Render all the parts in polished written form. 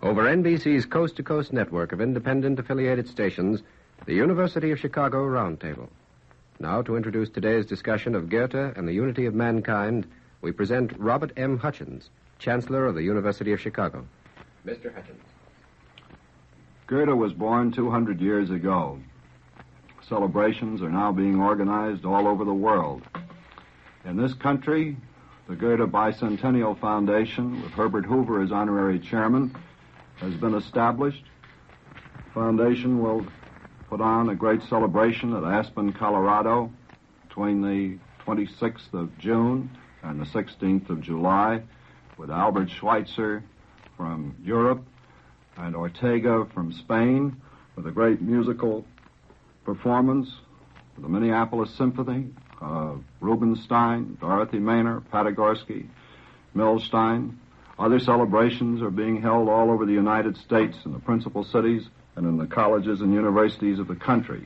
Over NBC's coast-to-coast network of independent affiliated stations, the University of Chicago Roundtable. Now, to introduce today's discussion of Goethe and the unity of mankind, we present Robert M. Hutchins, Chancellor of the University of Chicago. Mr. Hutchins. Goethe was born 200 years ago. Celebrations are now being organized all over the world. In this country, the Goethe Bicentennial Foundation, with Herbert Hoover as honorary chairman, has been established. The foundation will put on a great celebration at Aspen, Colorado, between the 26th of June and the 16th of July, with Albert Schweitzer from Europe and Ortega from Spain, with a great musical performance, with the Minneapolis Symphony, Rubinstein, Dorothy Maynor, Patagorsky, Milstein. Other celebrations are being held all over the United States in the principal cities and in the colleges and universities of the country.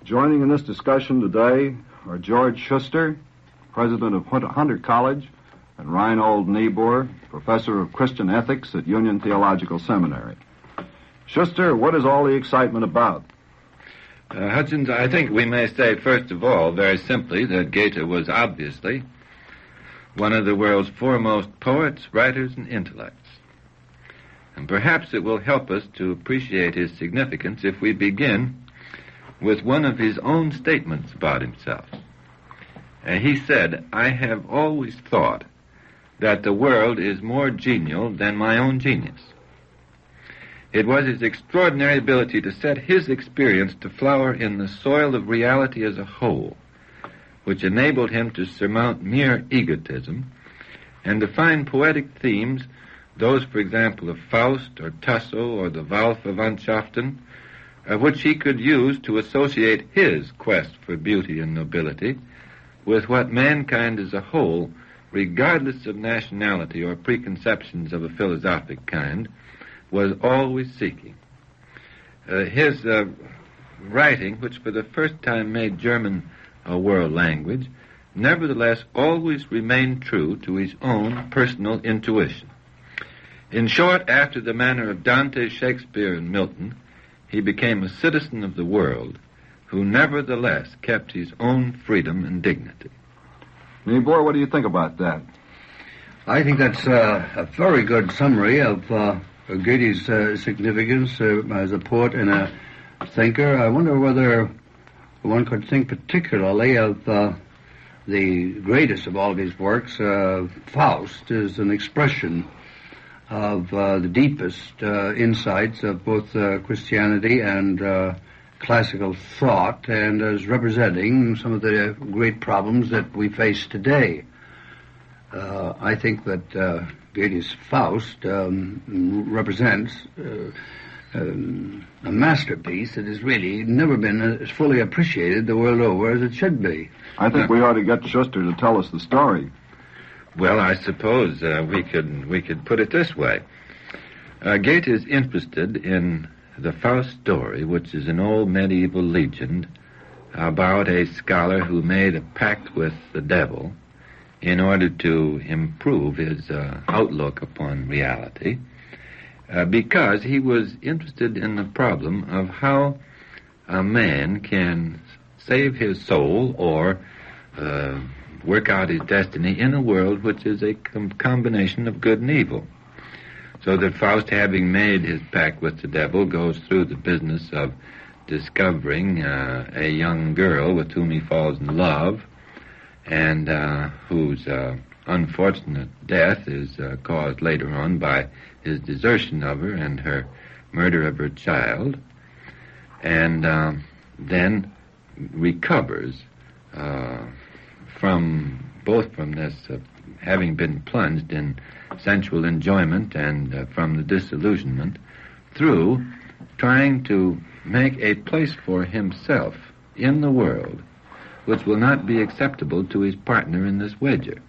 Joining in this discussion today are George Schuster, president of Hunter College, and Reinhold Niebuhr, professor of Christian ethics at Union Theological Seminary. Schuster, what is all the excitement about? Hutchins, I think we may say, first of all, very simply, that Goethe was obviously one of the world's foremost poets, writers, and intellects. And perhaps it will help us to appreciate his significance if we begin with one of his own statements about himself. He said, "I have always thought that the world is more genial than my own genius." It was his extraordinary ability to set his experience to flower in the soil of reality as a whole, which enabled him to surmount mere egotism and to find poetic themes, those, for example, of Faust or Tasso or the Wahlverwandtschaften, which he could use to associate his quest for beauty and nobility with what mankind as a whole, regardless of nationality or preconceptions of a philosophic kind, was always seeking. His writing, which for the first time made German a world language, nevertheless always remained true to his own personal intuition. In short, after the manner of Dante, Shakespeare, and Milton, he became a citizen of the world who nevertheless kept his own freedom and dignity. Niebuhr, what do you think about that? I think that's a very good summary of Goethe's significance as a poet and a thinker. I wonder whether one could think particularly of the greatest of all of his works, Faust, is an expression of the deepest insights of both Christianity and classical thought, and as representing some of the great problems that we face today. I think that Goethe's Faust represents a masterpiece that has really never been as fully appreciated the world over as it should be. I think we ought to get Schuster to tell us the story. Well, I suppose we could put it this way. Goethe is interested in the Faust story, which is an old medieval legend about a scholar who made a pact with the devil in order to improve his outlook upon reality, because he was interested in the problem of how a man can save his soul or work out his destiny in a world which is a combination of good and evil. So that Faust, having made his pact with the devil, goes through the business of discovering a young girl with whom he falls in love, and whose unfortunate death is caused later on by his desertion of her and her murder of her child, and then recovers from this having been plunged in sensual enjoyment and from the disillusionment through trying to make a place for himself in the world which will not be acceptable to his partner in this wager.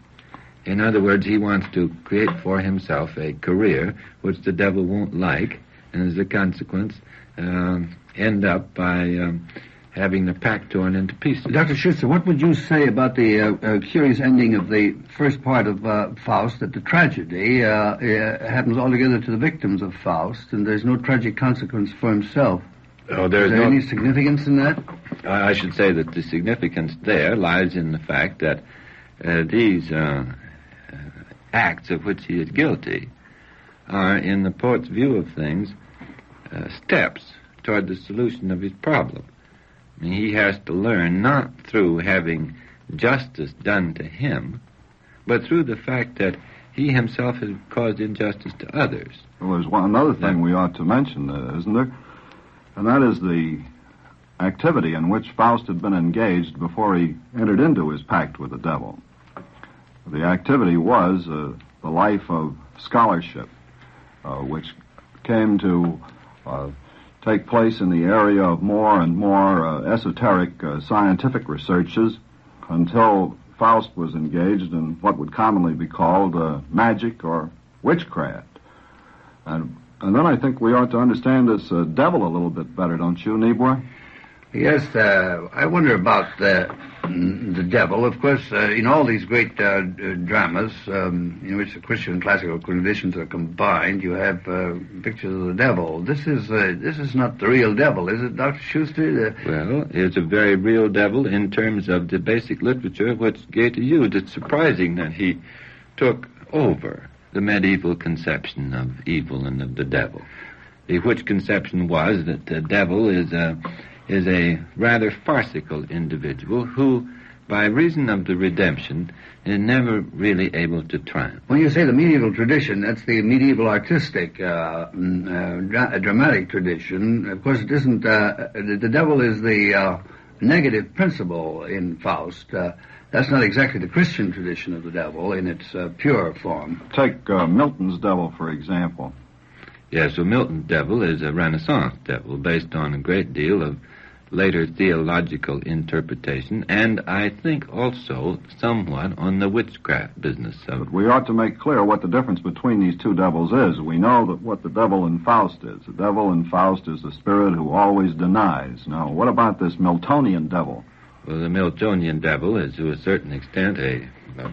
In other words, he wants to create for himself a career which the devil won't like, and as a consequence end up by having the pack torn into pieces. Dr. Schuster, what would you say about the curious ending of the first part of Faust, that the tragedy happens altogether to the victims of Faust, and there's no tragic consequence for himself? Oh, there's Is there any significance in that? I should say that the significance there lies in the fact that these acts of which he is guilty are, in the poet's view of things, steps toward the solution of his problem. I mean, he has to learn not through having justice done to him, but through the fact that he himself has caused injustice to others. Well, there's another thing we ought to mention, isn't there? And that is the activity in which Faust had been engaged before he entered into his pact with the devil. The activity was the life of scholarship, which came to take place in the area of more and more esoteric scientific researches until Faust was engaged in what would commonly be called magic or witchcraft. And then I think we ought to understand this devil a little bit better, don't you, Niebuhr? Yes, I wonder about the devil. Of course, in all these great dramas in which the Christian and classical traditions are combined, you have pictures of the devil. This is not the real devil, is it, Dr. Schuster? Well, it's a very real devil in terms of the basic literature which Goethe used. It's surprising that he took over the medieval conception of evil and of the devil, which conception was that the devil is a rather farcical individual who, by reason of the redemption, is never really able to triumph. When you say the medieval tradition, that's the medieval artistic, dramatic tradition. Of course, it isn't. The devil is the negative principle in Faust. That's not exactly the Christian tradition of the devil in its pure form. Take Milton's devil, for example. Yes, so Milton's devil is a Renaissance devil based on a great deal of later theological interpretation, and I think also somewhat on the witchcraft business of it. But we ought to make clear what the difference between these two devils is. We know that what the devil in Faust is. The devil in Faust is the spirit who always denies. Now, what about this Miltonian devil? Well, the Miltonian devil is, to a certain extent, a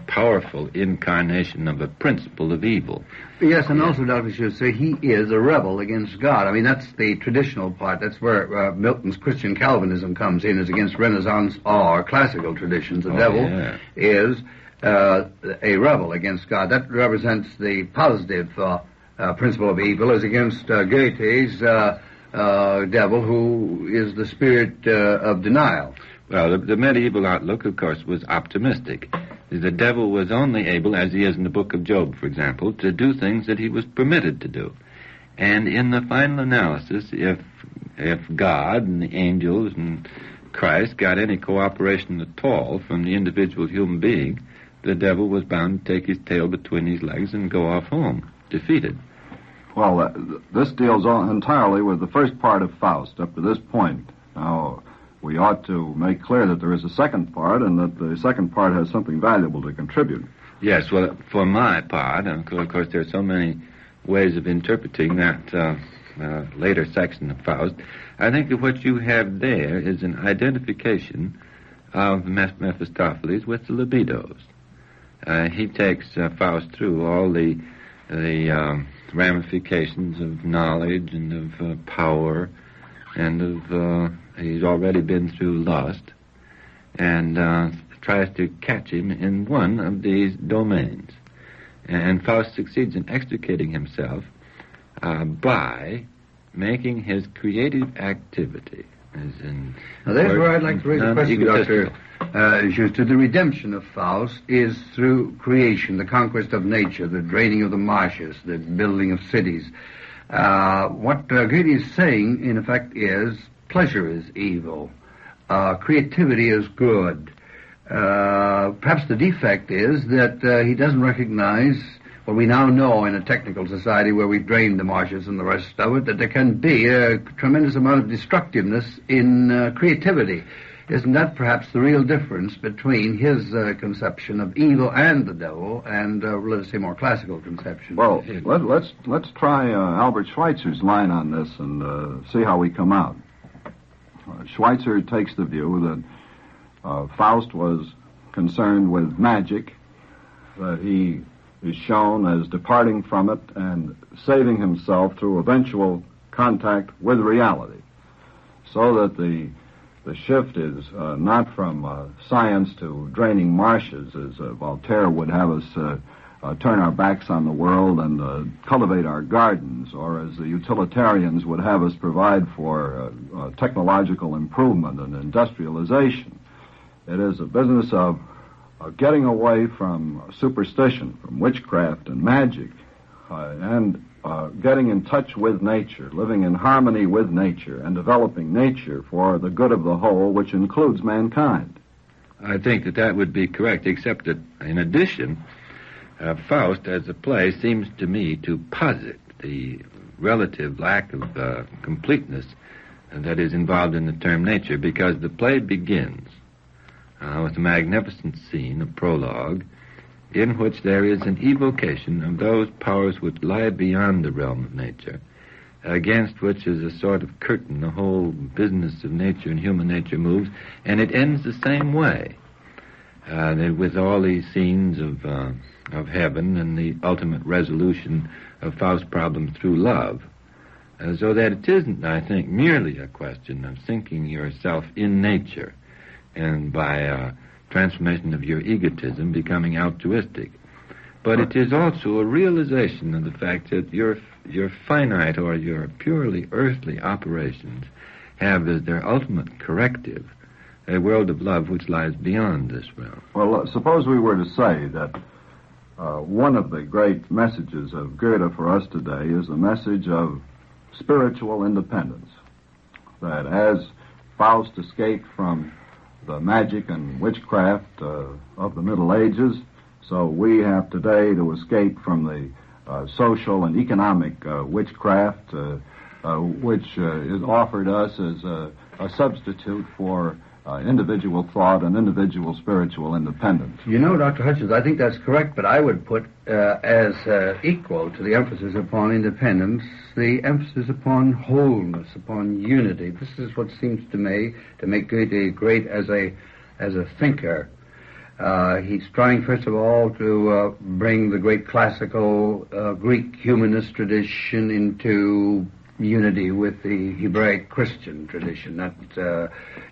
powerful incarnation of a principle of evil. Yes, and also, Dr. Schuster, he is a rebel against God. I mean, that's the traditional part. That's where Milton's Christian Calvinism comes in, is against Renaissance or classical traditions. The devil is a rebel against God. That represents the positive principle of evil, as against Goethe's devil, who is the spirit of denial. Well, the medieval outlook, of course, was optimistic. The devil was only able, as he is in the book of Job, for example, to do things that he was permitted to do. And in the final analysis, if God and the angels and Christ got any cooperation at all from the individual human being, the devil was bound to take his tail between his legs and go off home, defeated. Well, this deals entirely with the first part of Faust up to this point. Now, we ought to make clear that there is a second part, and that the second part has something valuable to contribute. Yes, well, for my part, and of course there are so many ways of interpreting that later section of Faust, I think that what you have there is an identification of Mephistopheles with the libidos. He takes Faust through all the ramifications of knowledge and of power, and of he's already been through lust, and tries to catch him in one of these domains. And Faust succeeds in extricating himself by making his creative activity. Now, there's where I'd like to raise a question, Dr. Schuster. The redemption of Faust is through creation, the conquest of nature, the draining of the marshes, the building of cities. What Goethe is saying, in effect, is pleasure is evil. Creativity is good. Perhaps the defect is that he doesn't recognize what we now know in a technical society where we've drained the marshes and the rest of it, that there can be a tremendous amount of destructiveness in creativity. Isn't that perhaps the real difference between his conception of evil and the devil and, let us say, more classical conception? Well, let's try Albert Schweitzer's line on this and see how we come out. Schweitzer takes the view that Faust was concerned with magic, that he is shown as departing from it and saving himself through eventual contact with reality, so that the shift is not from science to draining marshes, as Voltaire would have us turn our backs on the world and cultivate our gardens, or as the utilitarians would have us provide for technological improvement and industrialization. It is a business of getting away from superstition, from witchcraft and magic, and getting in touch with nature, living in harmony with nature, and developing nature for the good of the whole, which includes mankind. I think that would be correct, except that, in addition, Faust, as a play, seems to me to posit the relative lack of completeness that is involved in the term nature, because the play begins with a magnificent scene, a prologue, in which there is an evocation of those powers which lie beyond the realm of nature, against which is a sort of curtain the whole business of nature and human nature moves, and it ends the same way, with all these scenes of heaven and the ultimate resolution of Faust's problem through love, so that it isn't, I think, merely a question of sinking yourself in nature and by transformation of your egotism becoming altruistic, but it is also a realization of the fact that your finite or your purely earthly operations have as their ultimate corrective a world of love which lies beyond this realm. Well, suppose we were to say that one of the great messages of Goethe for us today is a message of spiritual independence, that as Faust escaped from the magic and witchcraft of the Middle Ages, so we have today to escape from the social and economic witchcraft which is offered us as a substitute for individual thought and individual spiritual independence. You know, Dr. Hutchins, I think that's correct, but I would put as equal to the emphasis upon independence the emphasis upon wholeness, upon unity. This is what seems to me to make Goethe great as a thinker. He's trying, first of all, to bring the great classical Greek humanist tradition into unity with the Hebraic Christian tradition. That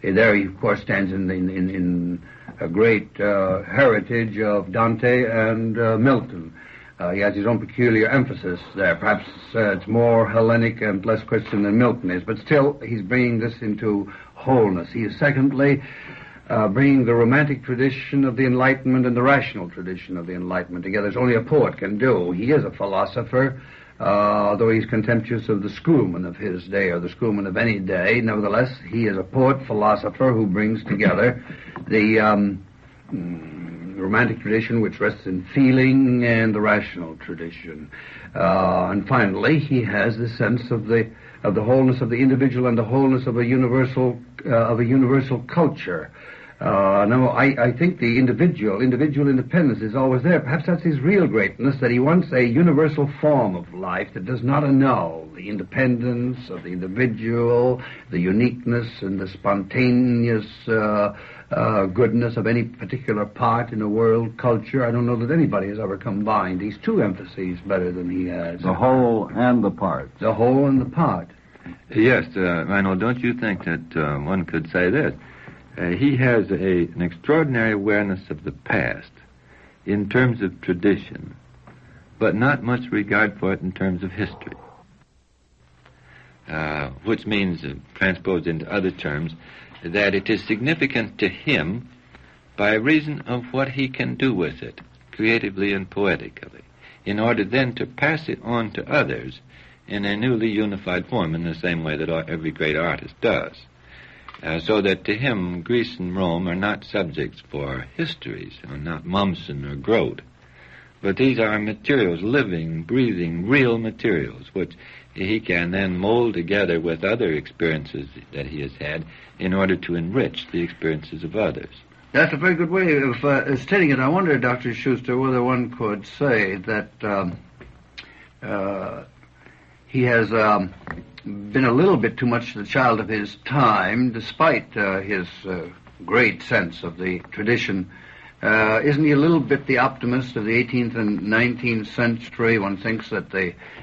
there he, of course, stands in a great heritage of Dante and Milton. He has his own peculiar emphasis there. Perhaps it's more Hellenic and less Christian than Milton is, but still he's bringing this into wholeness. He is, secondly, bringing the romantic tradition of the Enlightenment and the rational tradition of the Enlightenment together, as only a poet can do. He is a philosopher, though he's contemptuous of the schoolmen of his day, or the schoolmen of any day. Nevertheless, he is a poet-philosopher who brings together the romantic tradition, which rests in feeling, and the rational tradition. And finally, he has the sense of the wholeness of the individual and the wholeness of a universal culture. No, I think the individual independence is always there. Perhaps that's his real greatness, that he wants a universal form of life that does not annul the independence of the individual, the uniqueness and the spontaneous goodness of any particular part in a world culture. I don't know that anybody has ever combined these two emphases better than he has. The whole and the part. The whole and the part. Yes, Reinhold, don't you think that one could say this? He has an extraordinary awareness of the past in terms of tradition, but not much regard for it in terms of history, which means, transposed into other terms, that it is significant to him by reason of what he can do with it, creatively and poetically, in order then to pass it on to others in a newly unified form, in the same way that every great artist does. So that to him, Greece and Rome are not subjects for histories, or not Mommsen or Goethe, but these are materials, living, breathing, real materials, which he can then mold together with other experiences that he has had in order to enrich the experiences of others. That's a very good way of stating it. I wonder, Dr. Schuster, whether one could say that he has been a little bit too much the child of his time, despite his great sense of the tradition. Isn't he a little bit the optimist of the 18th and 19th century? One thinks that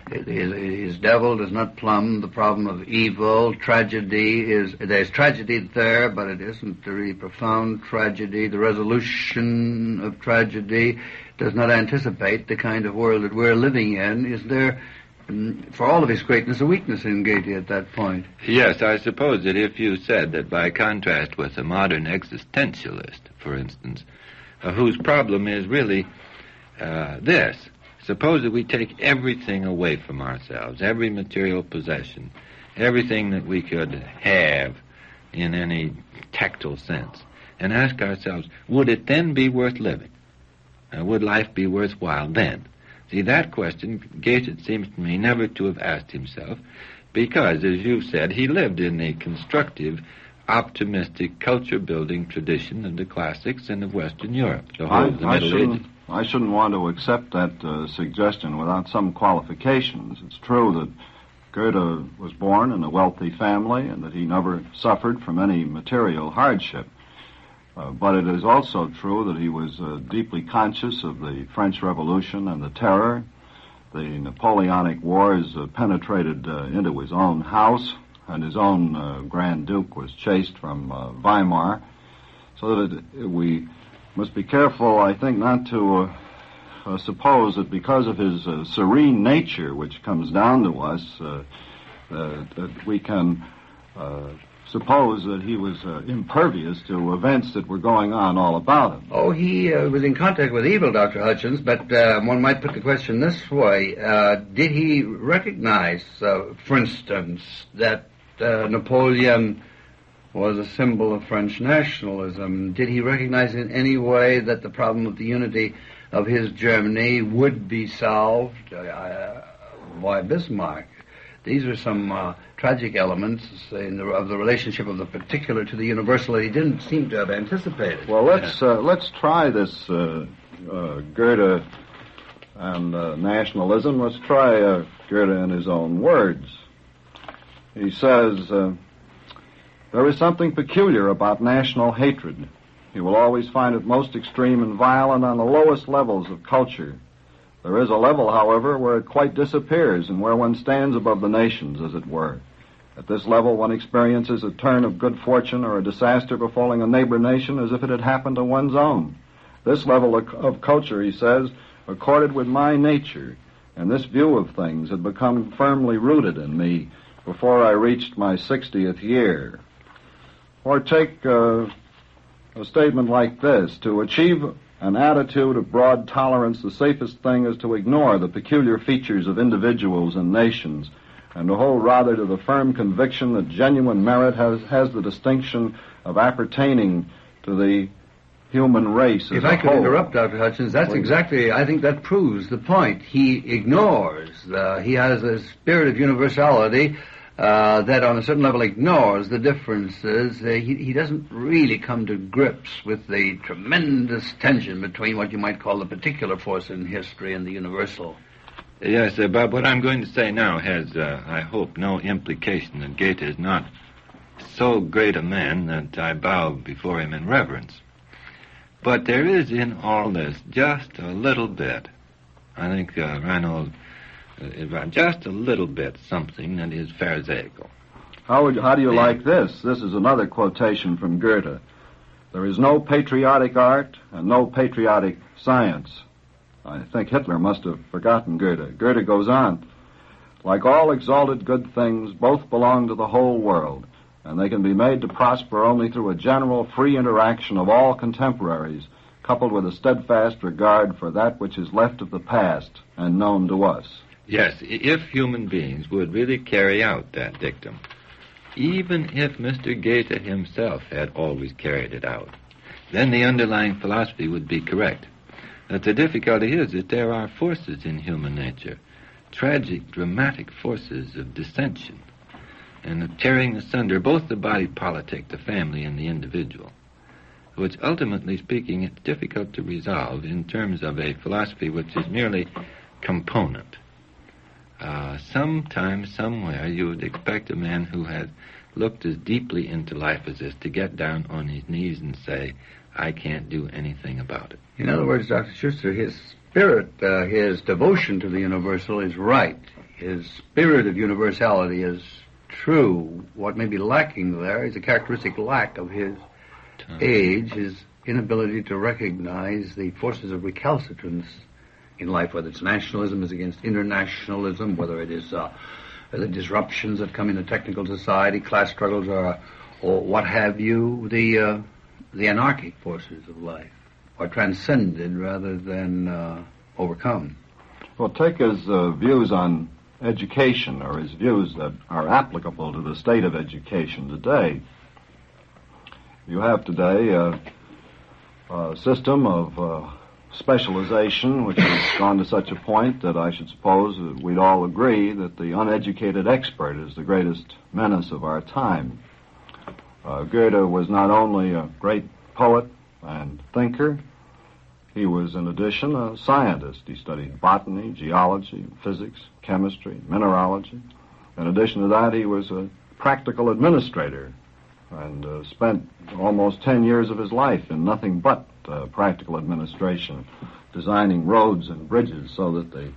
his devil does not plumb the problem of evil. There's tragedy there, but it isn't a really profound tragedy. The resolution of tragedy does not anticipate the kind of world that we're living in. Is there, for all of his greatness, a weakness in Goethe at that point? Yes, I suppose that if you said that by contrast with a modern existentialist, for instance, whose problem is really this. Suppose that we take everything away from ourselves, every material possession, everything that we could have in any tactile sense, and ask ourselves, would it then be worth living? Would life be worthwhile then? See, that question, Goethe seems to me never to have asked himself, because, as you said, he lived in a constructive, optimistic, culture-building tradition of the classics and of Western Europe, the whole of the Middle Ages. I shouldn't want to accept that suggestion without some qualifications. It's true that Goethe was born in a wealthy family and that he never suffered from any material hardship. But it is also true that he was deeply conscious of the French Revolution and the Terror. The Napoleonic Wars penetrated into his own house, and his own Grand Duke was chased from Weimar. So that we must be careful, I think, not to suppose that because of his serene nature, which comes down to us, that we can suppose that he was impervious to events that were going on all about him. Oh, he was in contact with evil, Dr. Hutchins, but one might put the question this way. Did he recognize, for instance, that Napoleon was a symbol of French nationalism? Did he recognize in any way that the problem of the unity of his Germany would be solved by Bismarck? These are some tragic elements of the relationship of the particular to the universal that he didn't seem to have anticipated. Well, let's try this Goethe and nationalism. Let's try Goethe in his own words. He says, there is something peculiar about national hatred. You will always find it most extreme and violent on the lowest levels of culture. There is a level, however, where it quite disappears and where one stands above the nations, as it were. At this level, one experiences a turn of good fortune or a disaster befalling a neighbor nation as if it had happened to one's own. This level of culture, he says, accorded with my nature, and this view of things had become firmly rooted in me before I reached my 60th year. Or take a statement like this: to achieve an attitude of broad tolerance, the safest thing is to ignore the peculiar features of individuals and nations, and to hold rather to the firm conviction that genuine merit has the distinction of appertaining to the human race as a whole. If I could interrupt, Dr. Hutchins, that's exactly, I think that proves the point. He ignores, he has a spirit of universality that on a certain level ignores the differences. He doesn't really come to grips with the tremendous tension between what you might call the particular force in history and the universal. Yes, but what I'm going to say now has, I hope, no implication that Goethe is not so great a man that I bow before him in reverence. But there is in all this just a little bit, I think, Reinhold, just a little bit something that is pharisaical. How do you like this? This is another quotation from Goethe. There is no patriotic art and no patriotic science. I think Hitler must have forgotten Goethe. Goethe goes on, like all exalted good things, both belong to the whole world, and they can be made to prosper only through a general free interaction of all contemporaries, coupled with a steadfast regard for that which is left of the past and known to us. Yes, if human beings would really carry out that dictum, even if Mr. Goethe himself had always carried it out, then the underlying philosophy would be correct. That the difficulty is that there are forces in human nature, tragic, dramatic forces of dissension, and of tearing asunder both the body politic, the family, and the individual, which, ultimately speaking, it's difficult to resolve in terms of a philosophy which is merely component. sometime, somewhere, you would expect a man who had looked as deeply into life as this to get down on his knees and say, I can't do anything about it. In other words, Dr. Schuster, his spirit, his devotion to the universal is right. His spirit of universality is true. What may be lacking there is a characteristic lack of his age, his inability to recognize the forces of recalcitrance in life, whether it's nationalism is against internationalism, whether it is the disruptions that come into technical society, class struggles, or what have you, the anarchic forces of life are transcended rather than overcome. Well, take his views on education, or his views that are applicable to the state of education today. You have today a system of specialization which has gone to such a point that I should suppose that we'd all agree that the uneducated expert is the greatest menace of our time. Goethe was not only a great poet and thinker, he was in addition a scientist. He studied botany, geology, physics, chemistry, mineralogy. In addition to that, he was a practical administrator and spent almost 10 years of his life in nothing but practical administration, designing roads and bridges so that the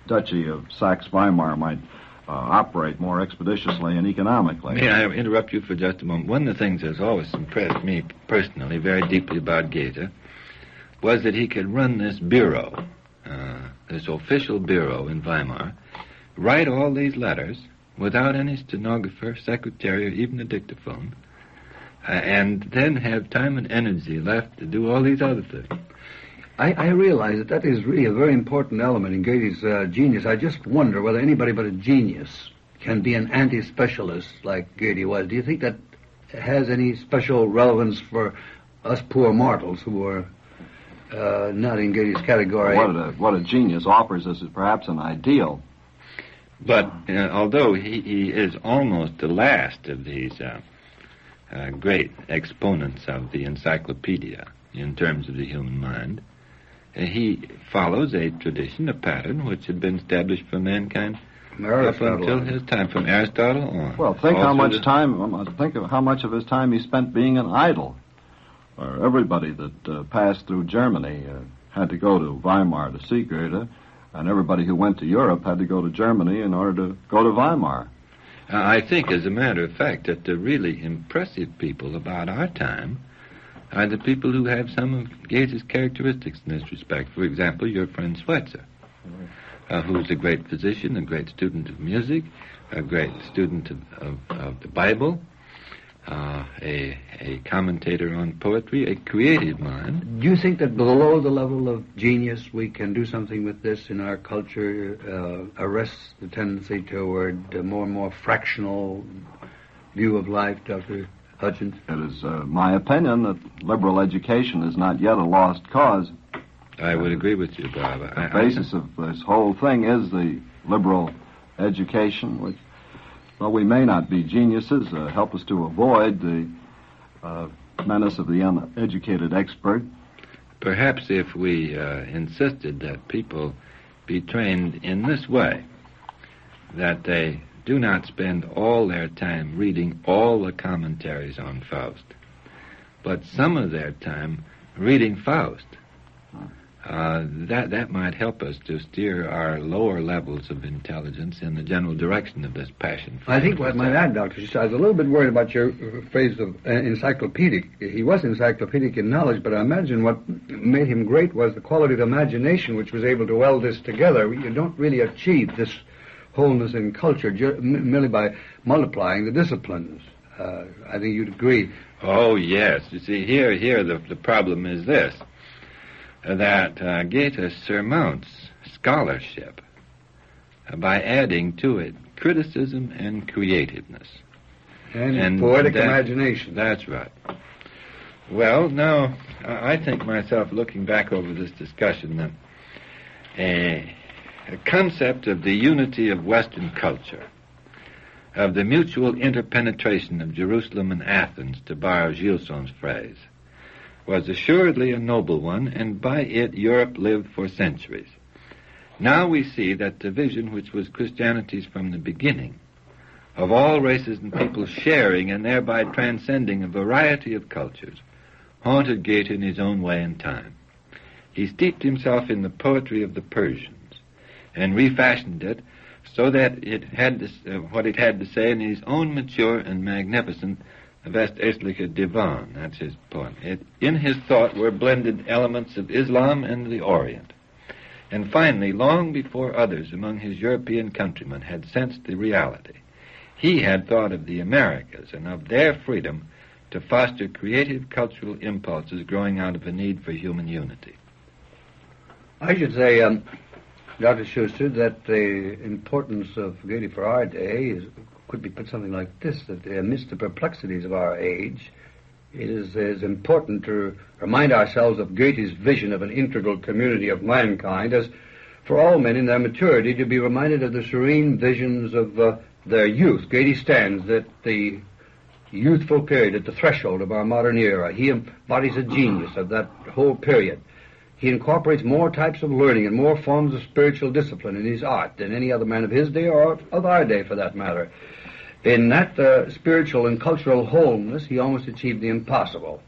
Duchy of Saxe-Weimar might operate more expeditiously and economically. May I interrupt you for just a moment? One of the things that's always impressed me personally very deeply about Goethe was that he could run this bureau, this official bureau in Weimar, write all these letters without any stenographer, secretary, or even a dictaphone, and then have time and energy left to do all these other things. I realize that is really a very important element in Goethe's genius. I just wonder whether anybody but a genius can be an anti-specialist like Goethe was. Do you think that has any special relevance for us poor mortals who are not in Goethe's category? What a genius offers us is perhaps an ideal. But although he is almost the last of these great exponents of the encyclopedia in terms of the human mind, he follows a tradition, a pattern, which had been established for mankind up until his time, from Aristotle on. Well, think how much of how much of his time he spent being an idol. Everybody that passed through Germany had to go to Weimar to see Goethe, and everybody who went to Europe had to go to Germany in order to go to Weimar. I think, as a matter of fact, that the really impressive people about our time are the people who have some of Goethe's characteristics in this respect. For example, your friend Schweitzer, who's a great physician, a great student of music, a great student of the Bible, a commentator on poetry, a creative mind. Do you think that below the level of genius we can do something with this in our culture, arrest the tendency toward a more and more fractional view of life, Dr. Hutchins? It is my opinion that liberal education is not yet a lost cause. I would agree with you, Bob. The basis of this whole thing is the liberal education, which, well, we may not be geniuses, help us to avoid the menace of the uneducated expert. Perhaps if we insisted that people be trained in this way, that they do not spend all their time reading all the commentaries on Faust, but some of their time reading Faust, that might help us to steer our lower levels of intelligence in the general direction of this passion. I think what might add, Dr. Schuster, I was a little bit worried about your phrase of encyclopedic. He was encyclopedic in knowledge, but I imagine what made him great was the quality of imagination which was able to weld this together. You don't really achieve this wholeness in culture merely by multiplying the disciplines. I think you'd agree. Oh, yes. You see, here the problem is this, that Goethe surmounts scholarship by adding to it criticism and creativeness. And poetic imagination. That's right. Well, now, I think myself, looking back over this discussion, that a concept of the unity of Western culture, of the mutual interpenetration of Jerusalem and Athens, to borrow Gilson's phrase, was assuredly a noble one, and by it Europe lived for centuries. Now we see that the vision which was Christianity's from the beginning, of all races and peoples sharing and thereby transcending a variety of cultures, haunted Goethe in his own way and time. He steeped himself in the poetry of the Persians and refashioned it so that it had what it had to say in his own mature and magnificent Westöstliche Divan, that's his poem. In his thought were blended elements of Islam and the Orient. And finally, long before others among his European countrymen had sensed the reality, he had thought of the Americas and of their freedom to foster creative cultural impulses growing out of a need for human unity. I should say, Dr. Schuster, that the importance of Goethe for our day could be put something like this, that amidst the perplexities of our age, it is important to remind ourselves of Goethe's vision of an integral community of mankind, as for all men in their maturity to be reminded of the serene visions of their youth. Goethe stands at the youthful period, at the threshold of our modern era. He embodies a genius of that whole period. He incorporates more types of learning and more forms of spiritual discipline in his art than any other man of his day or of our day, for that matter. In that spiritual and cultural wholeness, he almost achieved the impossible.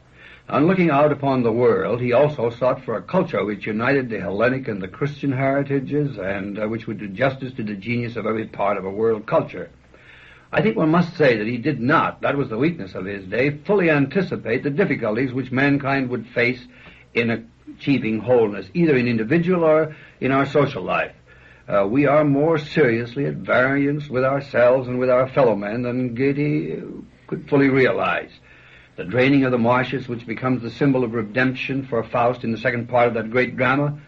On looking out upon the world, he also sought for a culture which united the Hellenic and the Christian heritages and which would do justice to the genius of every part of a world culture. I think one must say that he did not, that was the weakness of his day, fully anticipate the difficulties which mankind would face in achieving wholeness, either in individual or in our social life. We are more seriously at variance with ourselves and with our fellow men than Goethe could fully realize. The draining of the marshes, which becomes the symbol of redemption for Faust in the second part of that great drama,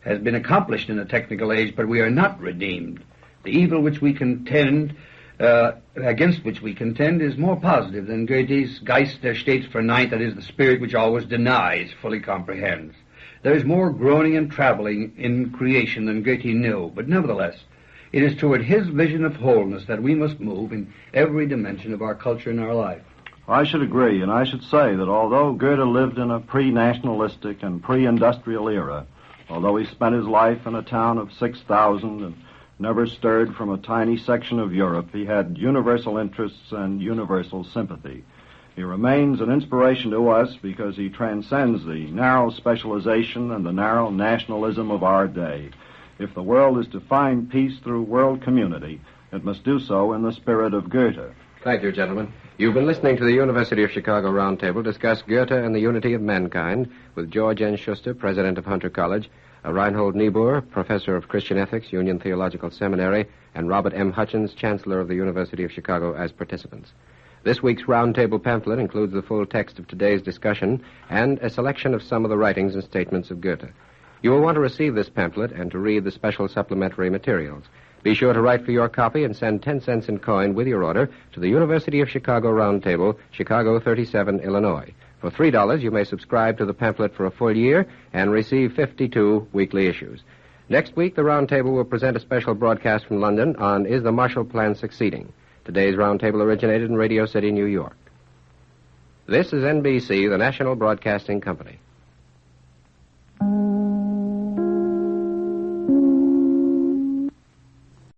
has been accomplished in a technical age, but we are not redeemed. The evil which we contend, against which we contend, is more positive than Goethe's Geist der stets verneint, that is, the spirit which always denies, fully comprehends. There is more groaning and traveling in creation than Goethe knew, but nevertheless, it is toward his vision of wholeness that we must move in every dimension of our culture and our life. I should agree, and I should say that although Goethe lived in a pre-nationalistic and pre-industrial era, although he spent his life in a town of 6,000 and never stirred from a tiny section of Europe, he had universal interests and universal sympathy. He remains an inspiration to us because he transcends the narrow specialization and the narrow nationalism of our day. If the world is to find peace through world community, it must do so in the spirit of Goethe. Thank you, gentlemen. You've been listening to the University of Chicago Roundtable discuss Goethe and the unity of mankind with George N. Schuster, president of Hunter College, Reinhold Niebuhr, professor of Christian ethics, Union Theological Seminary, and Robert M. Hutchins, chancellor of the University of Chicago, as participants. This week's Roundtable pamphlet includes the full text of today's discussion and a selection of some of the writings and statements of Goethe. You will want to receive this pamphlet and to read the special supplementary materials. Be sure to write for your copy and send 10 cents in coin with your order to the University of Chicago Roundtable, Chicago 37, Illinois. For $3, you may subscribe to the pamphlet for a full year and receive 52 weekly issues. Next week, the Roundtable will present a special broadcast from London on Is the Marshall Plan Succeeding? Today's Roundtable originated in Radio City, New York. This is NBC, the National Broadcasting Company.